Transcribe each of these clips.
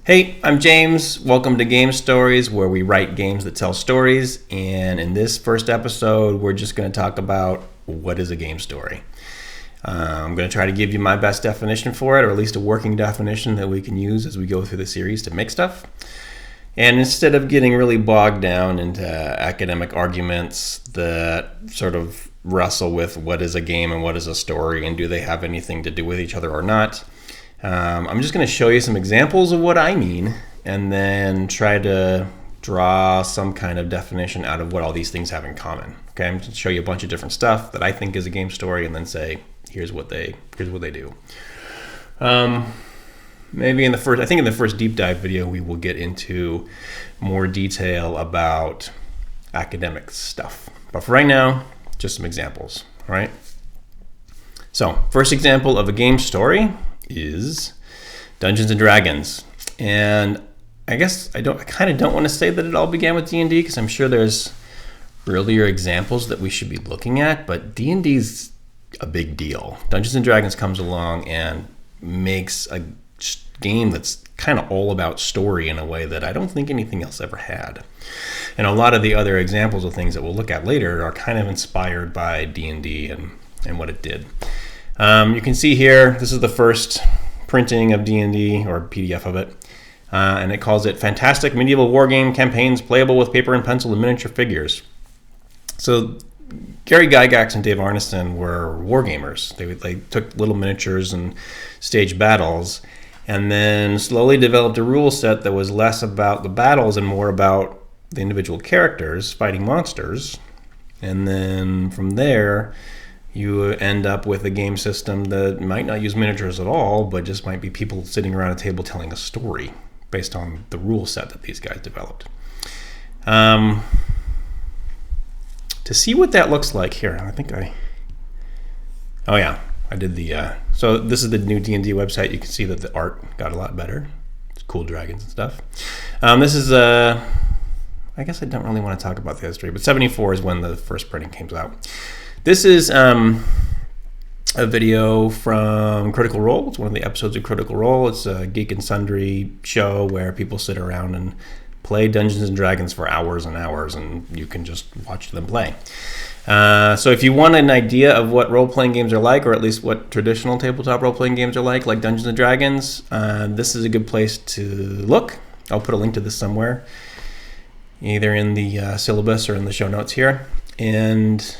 Hey, I'm James. Welcome to Game Stories, where we write games that tell stories. And in this first episode, we're just going to talk about what is a game story. I'm going to try to give you my best definition for it, or at least a working definition that we can use as we go through the series to make stuff. And instead of getting really bogged down into academic arguments that sort of wrestle with what is a game and what is a story and do they have anything to do with each other or not, I'm just going to show you some examples of what I mean and then try to draw some kind of definition out of what all these things have in common. Okay, I'm going to show you a bunch of different stuff that I think is a game story and then say, here's what they do. Maybe in the first deep dive video, we will get into more detail about academic stuff. But for right now, just some examples, all right? So, first example of a game story is Dungeons and Dragons. And I guess I kind of don't want to say that it all began with D&D because I'm sure there's earlier examples that we should be looking at, but D&D's a big deal. Dungeons and Dragons comes along and makes a game that's kind of all about story in a way that I don't think anything else ever had. And a lot of the other examples of things that we'll look at later are kind of inspired by D&D and what it did. You can see here, this is the first printing of D&D, or PDF of it, and it calls it Fantastic Medieval Wargame Campaigns Playable with Paper and Pencil and Miniature Figures. So Gary Gygax and Dave Arneson were wargamers. They took little miniatures and staged battles, and then slowly developed a rule set that was less about the battles and more about the individual characters fighting monsters. And then from there, you end up with a game system that might not use miniatures at all, but just might be people sitting around a table telling a story based on the rule set that these guys developed. To see what that looks like here, I did so this is the new D&D website. You can see that the art got a lot better. It's cool dragons and stuff. This is I guess I don't really want to talk about the history, but 1974 is when the first printing came out. This is a video from Critical Role. It's one of the episodes of Critical Role. It's a Geek and Sundry show where people sit around and play Dungeons and Dragons for hours and hours, and you can just watch them play. So if you want an idea of what role-playing games are like, or at least what traditional tabletop role-playing games are like Dungeons and Dragons, this is a good place to look. I'll put a link to this somewhere, either in the syllabus or in the show notes here. And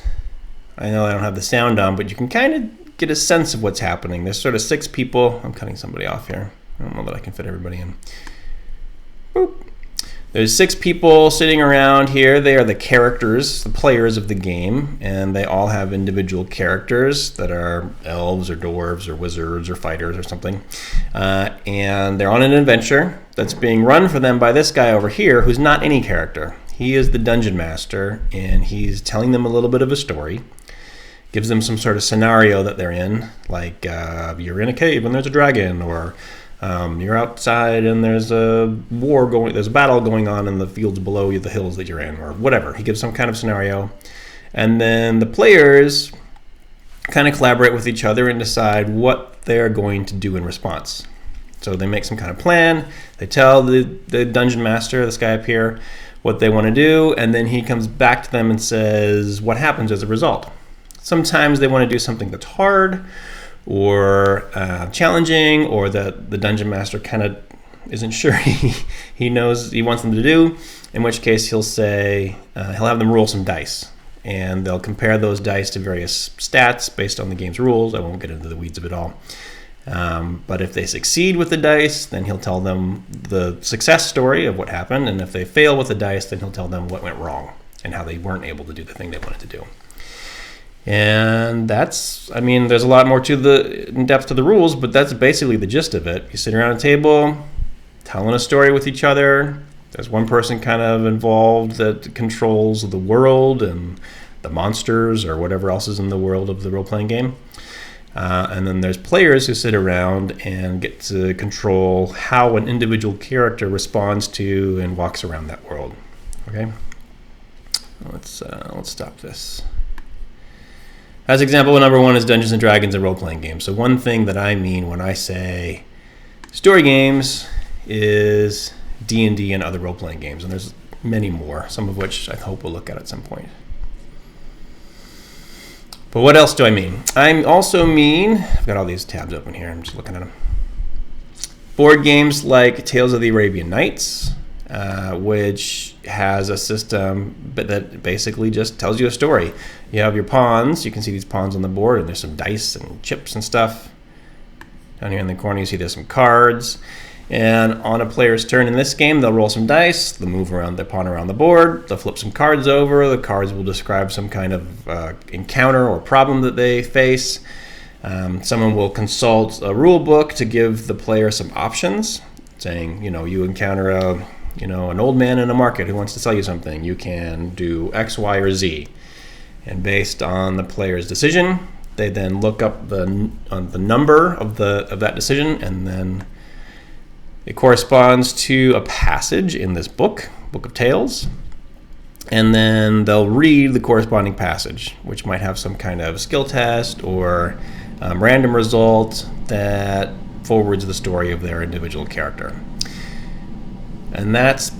I know I don't have the sound on, but you can kind of get a sense of what's happening. There's sort of 6 people. I'm cutting somebody off here. I don't know that I can fit everybody in. Boop. There's 6 people sitting around here. They are the characters, the players of the game, and they all have individual characters that are elves or dwarves or wizards or fighters or something. And they're on an adventure that's being run for them by this guy over here who's not any character. He is the dungeon master, and he's telling them a little bit of a story. Gives them some sort of scenario that they're in, like you're in a cave and there's a dragon, or you're outside and there's a battle going on in the fields below you, the hills that you're in, or whatever. He gives some kind of scenario, and then the players kind of collaborate with each other and decide what they're going to do in response. So they make some kind of plan. They tell the dungeon master, this guy up here, what they want to do, and then he comes back to them and says what happens as a result. Sometimes they want to do something that's hard or challenging, or that the dungeon master kind of isn't sure he knows he wants them to do, in which case he'll say, he'll have them roll some dice, and they'll compare those dice to various stats based on the game's rules. I won't get into the weeds of it all. But if they succeed with the dice, then he'll tell them the success story of what happened, and if they fail with the dice, then he'll tell them what went wrong and how they weren't able to do the thing they wanted to do. And there's a lot more to the in depth to the rules, but that's basically the gist of it. You sit around a table, telling a story with each other. There's one person kind of involved that controls the world and the monsters or whatever else is in the world of the role-playing game. And then there's players who sit around and get to control how an individual character responds to and walks around that world. Okay, let's stop this. As example number 1 is Dungeons and Dragons, a role-playing game. So one thing that I mean when I say story games is D&D and other role-playing games, and there's many more, some of which I hope we'll look at some point. But what else do I mean? I also mean, I've got all these tabs open here, I'm just looking at them. Board games like Tales of the Arabian Nights, which has a system that basically just tells you a story. You have your pawns, you can see these pawns on the board, and there's some dice and chips and stuff. Down here in the corner you see there's some cards. And on a player's turn in this game, they'll roll some dice, they'll move around their pawn around the board, they'll flip some cards over, the cards will describe some kind of encounter or problem that they face. Someone will consult a rule book to give the player some options, saying, you encounter an old man in a market who wants to sell you something. You can do X, Y, or Z. And based on the player's decision, they then look up the number of that decision, and then it corresponds to a passage in this book of Tales. And then they'll read the corresponding passage, which might have some kind of skill test or random result that forwards the story of their individual character. And that's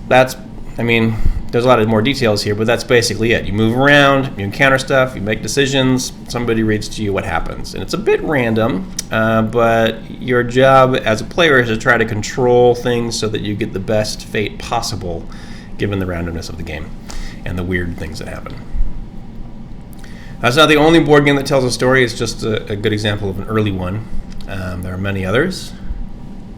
there's a lot of more details here, but that's basically it. You move around, you encounter stuff, you make decisions, somebody reads to you what happens. And it's a bit random, but your job as a player is to try to control things so that you get the best fate possible given the randomness of the game and the weird things that happen. That's not the only board game that tells a story. It's just a good example of an early one. There are many others,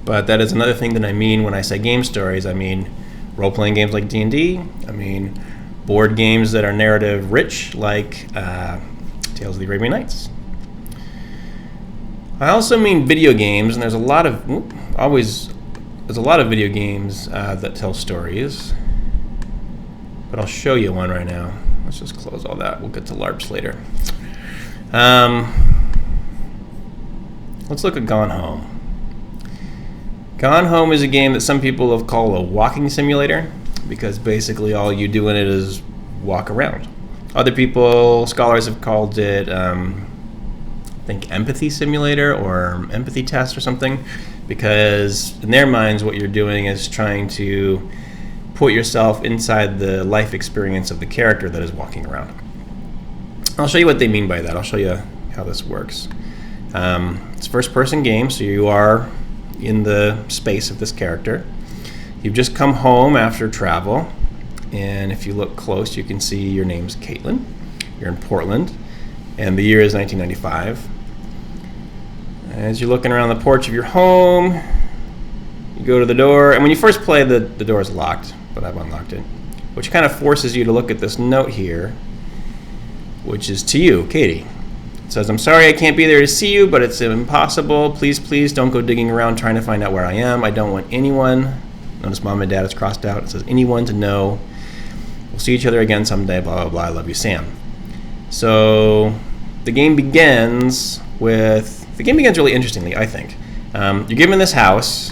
but that is another thing that I mean when I say game stories. I mean role-playing games like D&D. I mean board games that are narrative-rich, like Tales of the Arabian Nights. I also mean video games, and there's a lot of video games that tell stories. But I'll show you one right now. Let's just close all that. We'll get to LARPs later. Let's look at Gone Home. Gone Home is a game that some people have called a walking simulator because basically all you do in it is walk around. Other people, scholars, have called it, I think, empathy simulator or empathy test or something, because in their minds what you're doing is trying to put yourself inside the life experience of the character that is walking around. I'll show you what they mean by that. I'll show you how this works. It's a first-person game, so you are in the space of this character. You've just come home after travel, and if you look close, you can see your name's Caitlin. You're in Portland, and the year is 1995. As you're looking around the porch of your home, you go to the door, and when you first play, the door is locked, but I've unlocked it, which kind of forces you to look at this note here, which is to you, Katie. It says, "I'm sorry I can't be there to see you, but it's impossible. Please don't go digging around trying to find out where I am. I don't want anyone," notice Mom and Dad is crossed out. It says, "anyone to know. We'll see each other again someday, blah, blah, blah. I love you, Sam." So the game begins really interestingly, I think. You're given this house,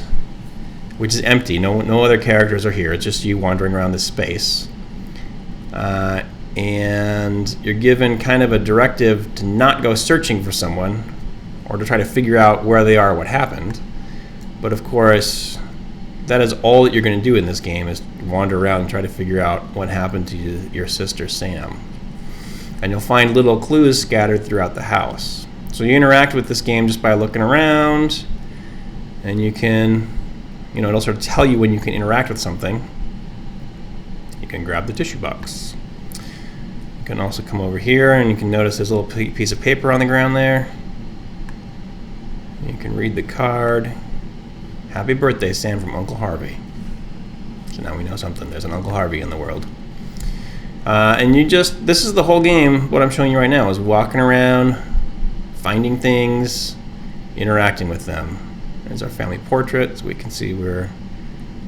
which is empty. No other characters are here. It's just you wandering around this space. And you're given kind of a directive to not go searching for someone or to try to figure out where they are, what happened. But of course, that is all that you're going to do in this game, is wander around and try to figure out what happened to your sister Sam. And you'll find little clues scattered throughout the house. So you interact with this game just by looking around, and you can, it'll sort of tell you when you can interact with something. You can grab the tissue box. You can also come over here, and you can notice there's a little piece of paper on the ground there. You can read the card. "Happy birthday, Sam, from Uncle Harvey." So now we know something. There's an Uncle Harvey in the world. And this is the whole game. What I'm showing you right now is walking around, finding things, interacting with them. There's our family portrait, so we can see we're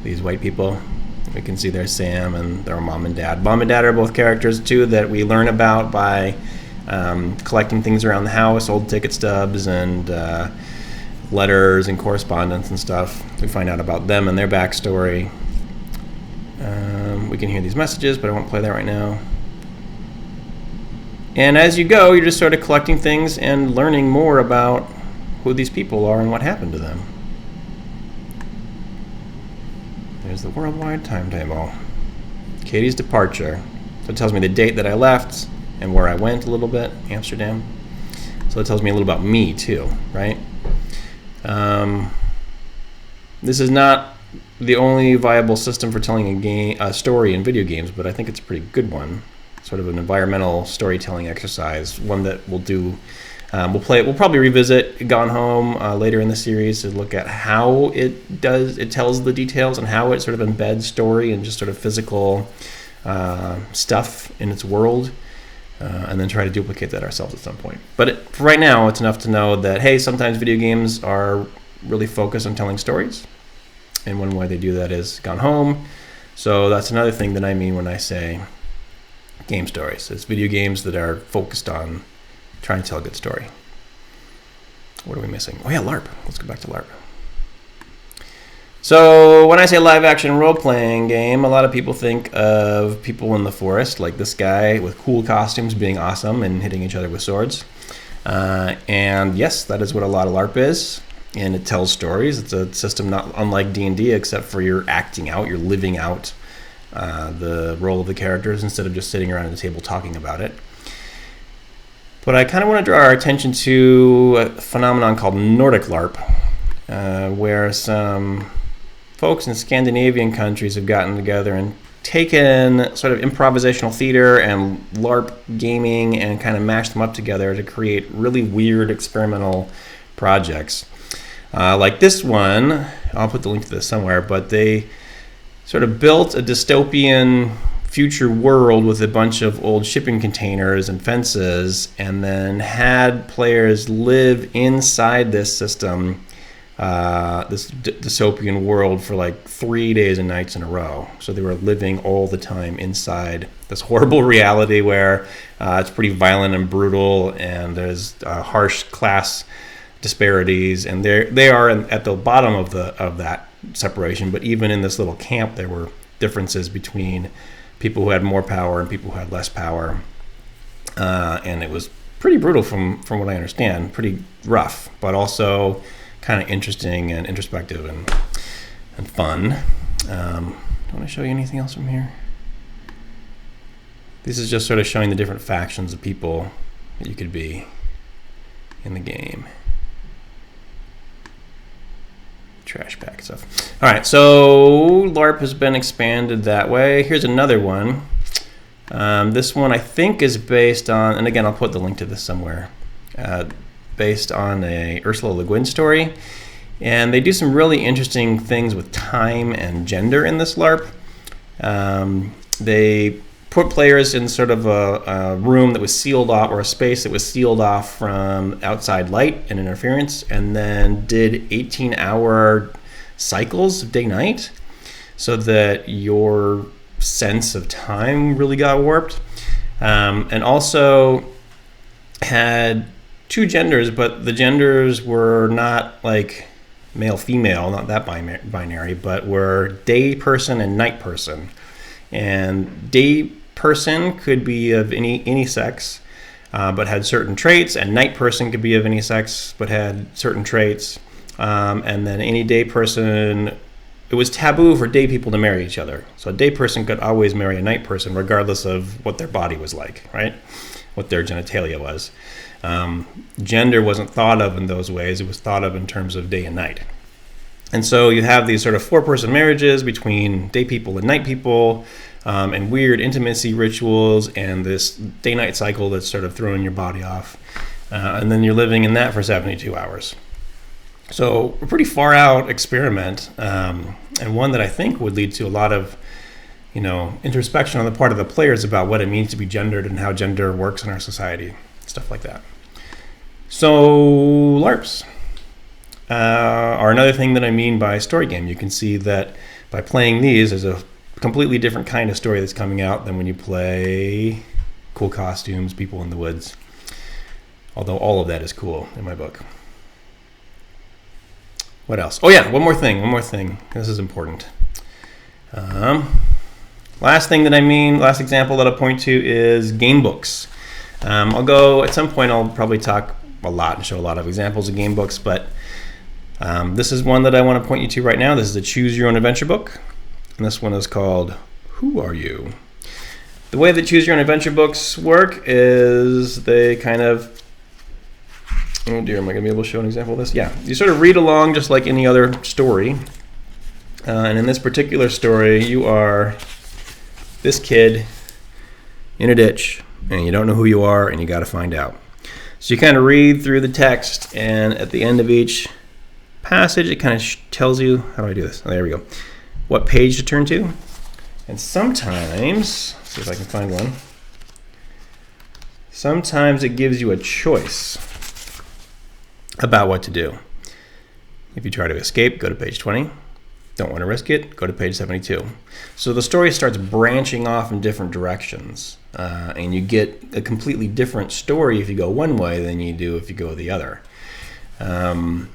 these white people. We can see there's Sam and their mom and dad. Mom and dad are both characters, too, that we learn about by collecting things around the house, old ticket stubs and letters and correspondence and stuff. We find out about them and their backstory. We can hear these messages, but I won't play that right now. And as you go, you're just sort of collecting things and learning more about who these people are and what happened to them. There's the worldwide timetable. Katie's departure. So it tells me the date that I left and where I went a little bit, Amsterdam. So it tells me a little about me too, right? This is not the only viable system for telling a story in video games, but I think it's a pretty good one. Sort of an environmental storytelling exercise, one that we'll do. We'll probably revisit Gone Home later in the series to look at how it tells the details and how it sort of embeds story and just sort of physical stuff in its world, and then try to duplicate that ourselves at some point. But for right now, it's enough to know that, hey, sometimes video games are really focused on telling stories, and one way they do that is Gone Home. So that's another thing that I mean when I say game stories. It's video games that are focused on trying to tell a good story. What are we missing? Oh yeah, LARP. Let's go back to LARP. So when I say live action role-playing game, a lot of people think of people in the forest, like this guy with cool costumes being awesome and hitting each other with swords. And yes, that is what a lot of LARP is. And it tells stories. It's a system not unlike D&D, except for you're acting out, you're living out the role of the characters instead of just sitting around at the table talking about it. But I kind of want to draw our attention to a phenomenon called Nordic LARP, where some folks in Scandinavian countries have gotten together and taken sort of improvisational theater and LARP gaming and kind of mashed them up together to create really weird experimental projects. Like this one, I'll put the link to this somewhere, but they sort of built a dystopian future world with a bunch of old shipping containers and fences, and then had players live inside this system, this dystopian world, for like 3 days and nights in a row. So they were living all the time inside this horrible reality where it's pretty violent and brutal, and there's harsh class disparities, and they are at the bottom of that separation. But even in this little camp, there were differences between people who had more power and people who had less power, and it was pretty brutal from what I understand, pretty rough, but also kind of interesting and introspective and fun. Do I want to show you anything else from here? This is just sort of showing the different factions of people that you could be in the game. Trash pack stuff. All right, so LARP has been expanded that way. Here's another one. This one I think is based on, and again, I'll put the link to this somewhere, based on a Ursula Le Guin story. And they do some really interesting things with time and gender in this LARP. They put players in sort of a room that was sealed off, or a space that was sealed off from outside light and interference, and then did 18-hour cycles of day-night so that your sense of time really got warped. And also had two genders, but the genders were not like male-female, not that binary, but were day person and night person. And day person could be of any sex, but had certain traits, and night person could be of any sex but had certain traits. And then any day person, it was taboo for day people to marry each other. So a day person could always marry a night person regardless of what their body was like, right? What their genitalia was. Gender wasn't thought of in those ways. It was thought of in terms of day and night. And so you have these sort of four-person marriages between day people and night people, and weird intimacy rituals, and this day-night cycle that's sort of throwing your body off. And then you're living in that for 72 hours. So a pretty far-out experiment, and one that I think would lead to a lot of, introspection on the part of the players about what it means to be gendered and how gender works in our society, stuff like that. So LARPs are another thing that I mean by story game. You can see that by playing these, there's a completely different kind of story that's coming out than when you play cool costumes, people in the woods. Although all of that is cool in my book. What else? Oh yeah, one more thing. This is important. Last example that I'll point to is game books. At some point I'll probably talk a lot and show a lot of examples of game books, but this is one that I want to point you to right now. This is a Choose Your Own Adventure book. And this one is called Who Are You? The way that Choose Your Own Adventure books work is they kind of, oh dear, am I going to be able to show an example of this? Yeah, you sort of read along just like any other story. And in this particular story, you are this kid in a ditch, and you don't know who you are, and you got to find out. So you kind of read through the text, and at the end of each passage, it kind of tells you, how do I do this? Oh, there we go. What page to turn to. And sometimes, let's see if I can find one. Sometimes it gives you a choice about what to do. If you try to escape, go to page 20. Don't want to risk it, go to page 72. So the story starts branching off in different directions, and you get a completely different story if you go one way than you do if you go the other. Does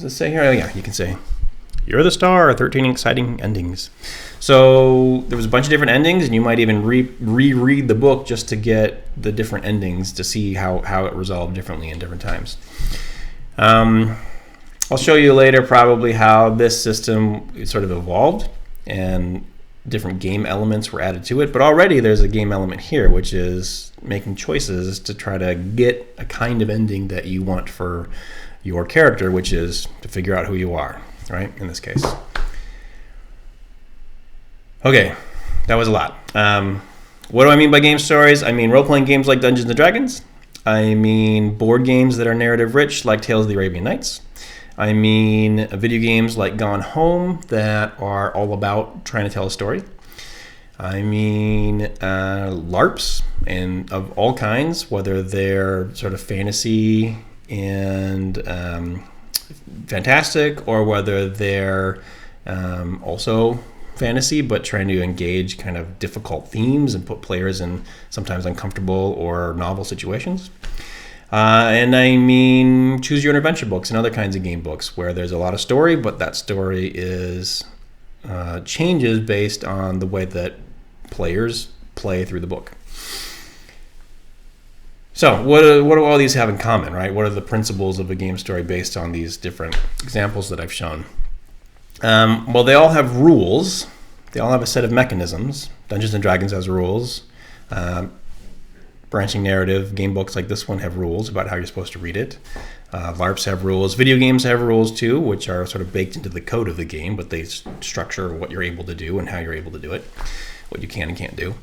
it say here? Oh yeah, you can say, you're the star, 13 exciting endings. So there was a bunch of different endings, and you might even reread the book just to get the different endings to see how it resolved differently in different times. I'll show you later probably how this system sort of evolved and different game elements were added to it. But already there's a game element here, which is making choices to try to get a kind of ending that you want for your character, which is to figure out who you are, right, in this case. Okay, that was a lot. What do I mean by game stories? I mean role-playing games like Dungeons & Dragons. I mean board games that are narrative-rich like Tales of the Arabian Nights. I mean video games like Gone Home that are all about trying to tell a story. I mean LARPs and of all kinds, whether they're sort of fantasy and fantastic, or whether they're also fantasy but trying to engage kind of difficult themes and put players in sometimes uncomfortable or novel situations. And I mean Choose Your Own Adventure books and other kinds of game books where there's a lot of story, but that story is changes based on the way that players play through the book. So what do all these have in common, right? What are the principles of a game story based on these different examples that I've shown? Well, they all have rules. They all have a set of mechanisms. Dungeons & Dragons has rules. Branching narrative game books like this one have rules about how you're supposed to read it. LARPs have rules. Video games have rules too, which are sort of baked into the code of the game, but they structure what you're able to do and how you're able to do it, what you can and can't do.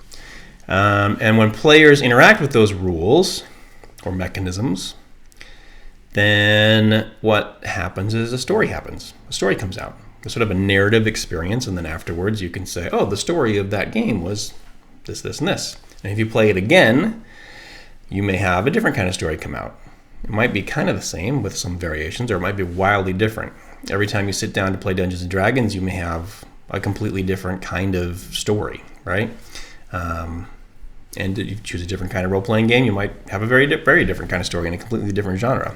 And when players interact with those rules or mechanisms, then what happens is a story happens. A story comes out. It's sort of a narrative experience, and then afterwards you can say, oh, the story of that game was this, this, and this. And if you play it again, you may have a different kind of story come out. It might be kind of the same with some variations, or it might be wildly different. Every time you sit down to play Dungeons & Dragons, you may have a completely different kind of story, right? And if you choose a different kind of role-playing game, you might have a very different kind of story in a completely different genre.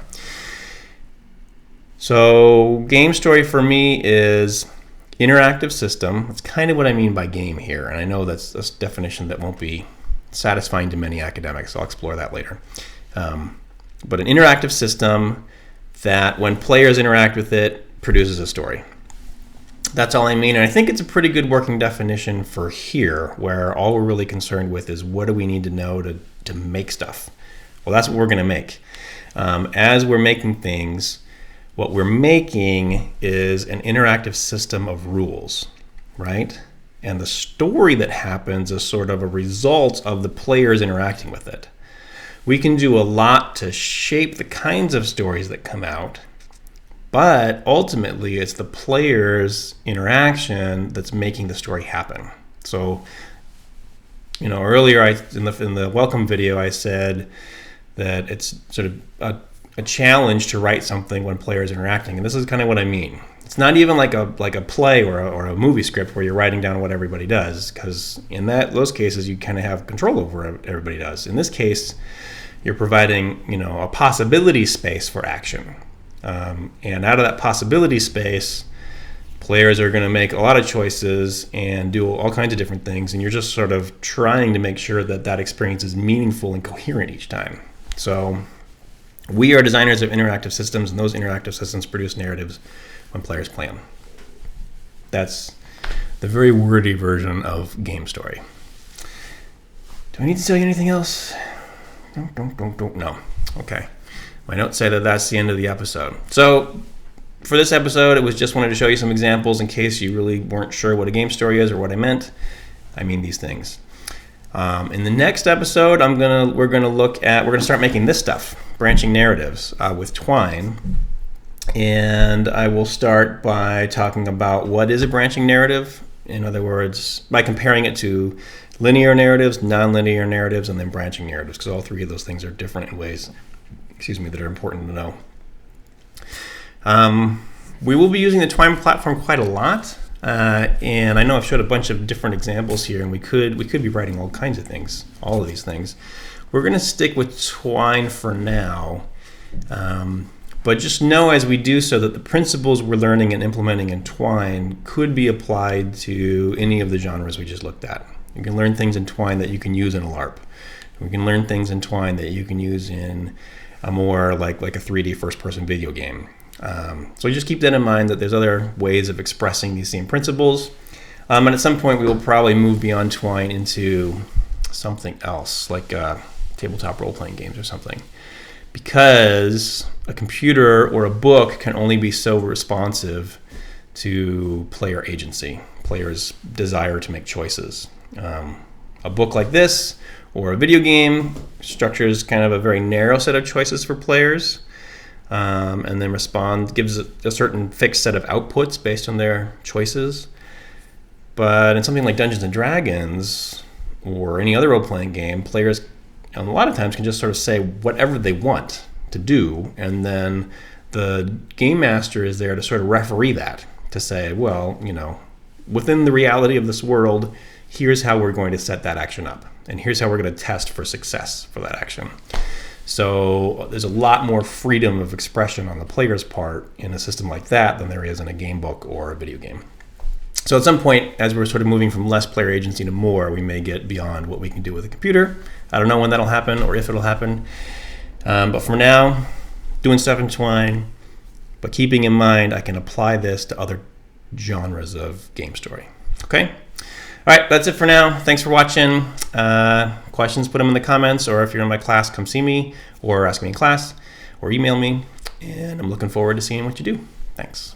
So game story for me is interactive system. That's kind of what I mean by game here, and I know that's a definition that won't be satisfying to many academics, so I'll explore that later. But an interactive system that when players interact with it produces a story. That's all I mean, and I think it's a pretty good working definition for here, where all we're really concerned with is what do we need to know to make stuff. Well, that's what we're going to make. As we're making things, what we're making is an interactive system of rules, right? And the story that happens is sort of a result of the players interacting with it. We can do a lot to shape the kinds of stories that come out, but ultimately it's the players' interaction that's making the story happen. So, earlier in the welcome video, I said that it's sort of a challenge to write something when players are interacting, and this is kind of what I mean. It's not even like a play or a movie script where you're writing down what everybody does, because in those cases you kind of have control over what everybody does. In this case, you're providing a possibility space for action, and out of that possibility space, players are going to make a lot of choices and do all kinds of different things, and you're just sort of trying to make sure that experience is meaningful and coherent each time. So we are designers of interactive systems, and those interactive systems produce narratives when players play them. That's the very wordy version of game story. Do I need to tell you anything else? Don't. No. Okay. My notes say that that's the end of the episode. So for this episode, it was just wanted to show you some examples in case you really weren't sure what a game story is or what I meant. I mean these things. In the next episode, we're gonna start making this stuff, branching narratives with Twine, and I will start by talking about what is a branching narrative. In other words, by comparing it to linear narratives, non-linear narratives, and then branching narratives, because all three of those things are different in ways, that are important to know. We will be using the Twine platform quite a lot, and I know I've showed a bunch of different examples here, and we could be writing all kinds of things, all of these things. We're going to stick with Twine for now, but just know as we do so that the principles we're learning and implementing in Twine could be applied to any of the genres we just looked at. You can learn things in Twine that you can use in a LARP. We can learn things in Twine that you can use in a more like a 3D first-person video game. So just keep that in mind, that there's other ways of expressing these same principles. And at some point, we will probably move beyond Twine into something else, like tabletop role-playing games or something. Because a computer or a book can only be so responsive to player agency, players' desire to make choices. A book like this or a video game structures kind of a very narrow set of choices for players, and then gives a certain fixed set of outputs based on their choices. But in something like Dungeons and Dragons or any other role-playing game, players a lot of times can just sort of say whatever they want to do, and then the game master is there to sort of referee that, to say, well, within the reality of this world, here's how we're going to set that action up, and here's how we're going to test for success for that action. So there's a lot more freedom of expression on the player's part in a system like that than there is in a game book or a video game. So at some point, as we're sort of moving from less player agency to more, we may get beyond what we can do with a computer. I don't know when that'll happen or if it'll happen. But for now, doing stuff in Twine, but keeping in mind I can apply this to other genres of game story. Okay? All right, that's it for now. Thanks for watching. Questions, put them in the comments, or if you're in my class, come see me, or ask me in class, or email me. And I'm looking forward to seeing what you do. Thanks.